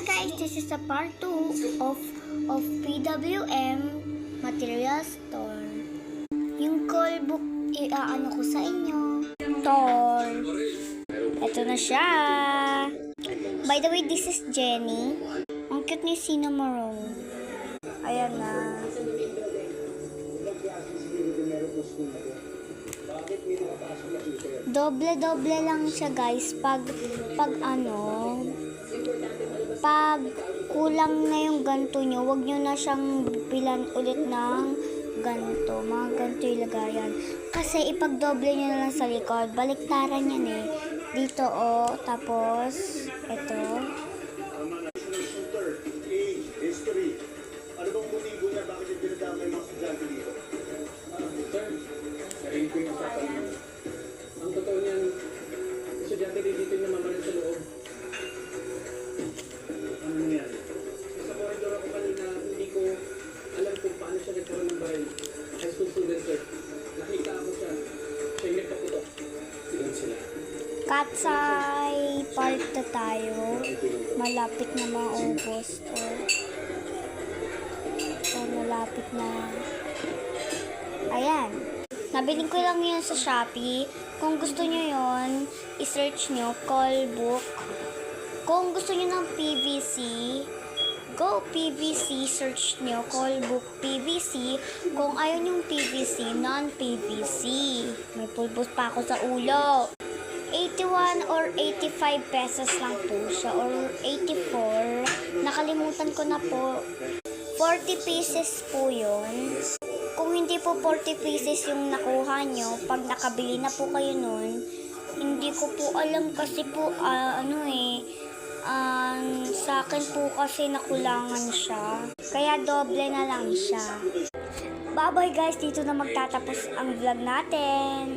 guys, this is a part 2 of PWM Material Store. Yung call book, iaano ko sa inyo. Store. Ito na siya. By the way, this is Jenny. Ang cute ni Cinnamon. Ayan na. Doble-doble lang siya guys pag kulang na yung ganto nyo, wag nyo na siyang bilan ulit ng ganto. Mga ganto yung lagayan. Kasi ipag-doble nyo na lang sa likod. Baliktaran yan eh. Dito tapos ito. Ano bang motibo niya? Bakit yung dinadama yung mga estudyante dito? Sir, sarili ko yung usapan niyo. Ang totoo niyan, estudyante din dito yung namamanan sa loob. Ano nangyari? Sa corridor ako kanina, hindi ko alam kung paano siya nagkaroon ng baril. High school student, sir. Nakita ako siya. Siya yung nagpaputok. Silan sila. Katsay part na tayo. Malapit na maubos to. So, malapit na. Ayan. Nabiling ko lang yun sa Shopee. Kung gusto nyo yun, i-search nyo, call book. Kung gusto nyo ng PVC, go PVC, search nyo, call book PVC. Kung ayaw nyong PVC, non-PVC. May pulbos pa ako sa ulo. 81 or 85 pesos lang po siya, or 84. Nakalimutan ko na po. 40 pieces po yun. Kung hindi po 40 pieces yung nakuha nyo, pag nakabili na po kayo nun, hindi ko po alam kasi po, sa akin po kasi nakulangan siya. Kaya doble na lang siya. Bye-bye guys, dito na magtatapos ang vlog natin.